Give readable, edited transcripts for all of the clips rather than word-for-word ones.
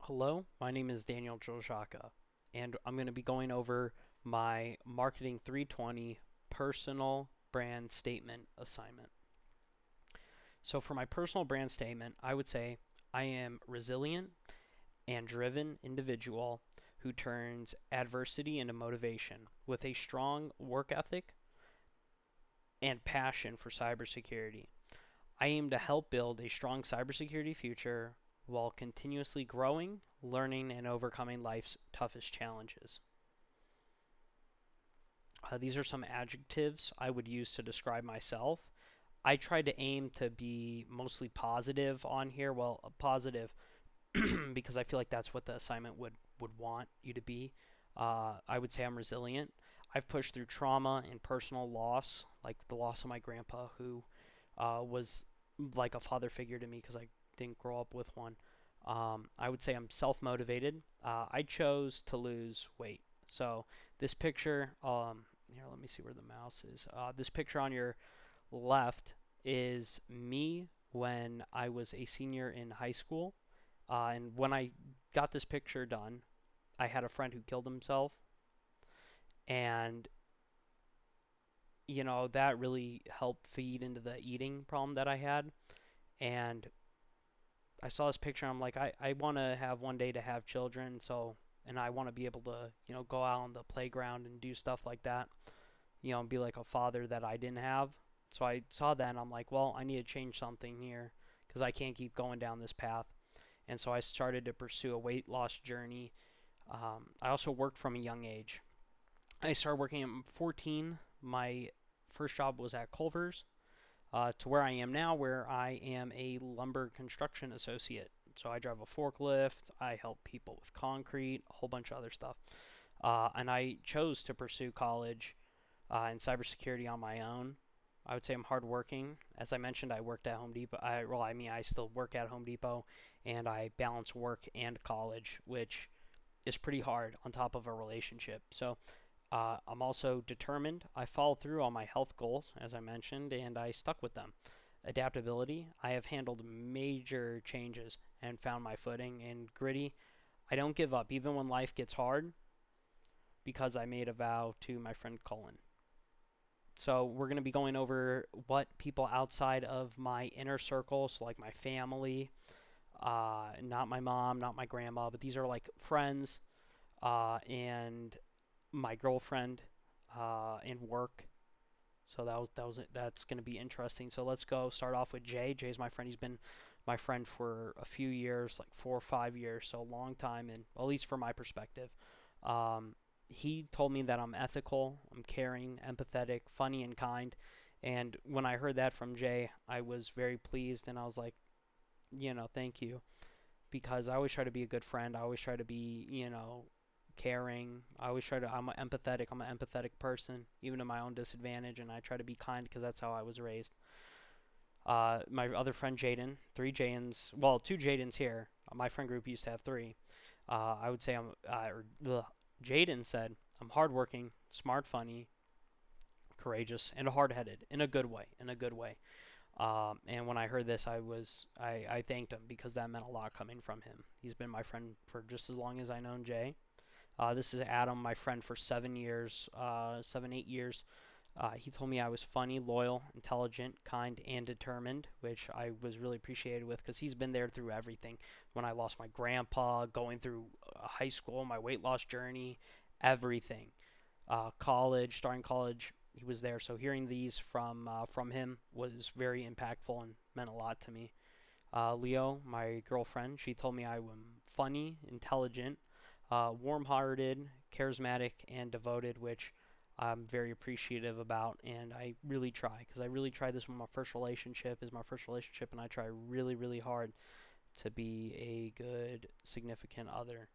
Hello, my name is Daniel Joljaka, and I'm going to be going over my Marketing 320 personal brand statement assignment. So, for my personal brand statement, I would say I am resilient and driven individual who turns adversity into motivation with a strong work ethic and passion for cybersecurity. I aim to help build a strong cybersecurity future while continuously growing, learning, and overcoming life's toughest challenges. These are some adjectives I would use to describe myself. I tried to aim to be mostly positive on here. Well, positive because I feel like that's what the assignment would want you to be. I would say I'm resilient. I've pushed through trauma and personal loss, like the loss of my grandpa, who was like a father figure to me because I didn't grow up with one. I would say I'm self-motivated. I chose to lose weight. So this picture, here, let me see where the mouse is. This picture on your left is me when I was a senior in high school. And when I got this picture done, I had a friend who killed himself, and that really helped feed into the eating problem that I had. And I saw this picture, and I'm like, I want to have one day to have children, and I want to be able to, go out on the playground and do stuff like that, and be like a father that I didn't have. So I saw that, and I'm like, well, I need to change something here because I can't keep going down this path. And so I started to pursue a weight loss journey. I also worked from a young age. I started working at 14. My first job was at Culver's, to where I am now, where I am a lumber construction associate. So I drive a forklift, I help people with concrete, a whole bunch of other stuff. And I chose to pursue college in cybersecurity on my own. I would say I'm hardworking. As I mentioned, I worked at Home Depot. I still work at Home Depot, and I balance work and college, which is pretty hard on top of a relationship. So I'm also determined. I followed through on my health goals, as I mentioned, and I stuck with them. Adaptability. I have handled major changes and found my footing. And gritty. I don't give up, even when life gets hard, because I made a vow to my friend Colin. So we're going to be going over what people outside of my inner circle, so like my family, not my mom, not my grandma, but these are like friends and my girlfriend and work. So that's going to be interesting. So let's go start off with Jay. Jay's my friend. He's been my friend for a few years, like 4 or 5 years, so a long time, and at least from my perspective. Um, he told me that I'm ethical, I'm caring, empathetic, funny, and kind. And when I heard that from Jay, I was very pleased, and I was like, thank you, because I always try to be a good friend. I always try to be, caring. I'm empathetic. I'm an empathetic person, even to my own disadvantage, and I try to be kind because that's how I was raised. My other friend Jaden, three Jadens, well, two Jadens here. My friend group used to have three. I would say Jaden said, I'm hardworking, smart, funny, courageous, and hard-headed in a good way. In a good way. And when I heard this, I thanked him because that meant a lot coming from him. He's been my friend for just as long as I known Jay. This is Adam, my friend for 7 years, 7, 8 years. He told me I was funny, loyal, intelligent, kind, and determined, which I was really appreciated with because he's been there through everything. When I lost my grandpa, going through high school, my weight loss journey, everything. College, starting college, he was there. So hearing these from him was very impactful and meant a lot to me. Leo, my girlfriend, she told me I am funny, intelligent, warm-hearted, charismatic, and devoted, which I'm very appreciative about, and I really try because I really try. This one, my first relationship is my first relationship, and I try really, really hard to be a good significant other.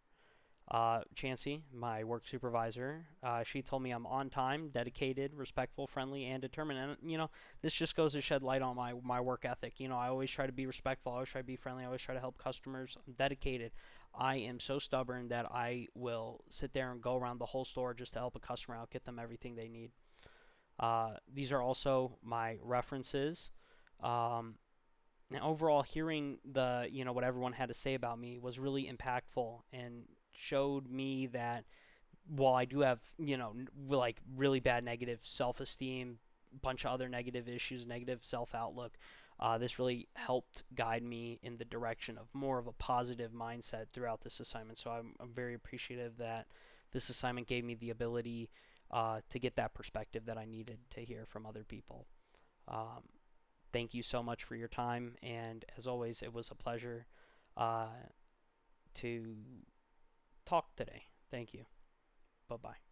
Chancey, my work supervisor, she told me I'm on time, dedicated, respectful, friendly, and determined. And this just goes to shed light on my work ethic. I always try to be respectful. I always try to be friendly. I always try to help customers. I'm dedicated. I am so stubborn that I will sit there and go around the whole store just to help a customer out, get them everything they need. These are also my references. Um, And overall, hearing the, what everyone had to say about me was really impactful and showed me that while I do have, like really bad negative self-esteem, bunch of other negative issues, negative self-outlook, this really helped guide me in the direction of more of a positive mindset throughout this assignment. So I'm very appreciative that this assignment gave me the ability to get that perspective that I needed to hear from other people. Um, Thank you so much for your time, and as always, it was a pleasure uh, to talk today. Thank you. Bye bye.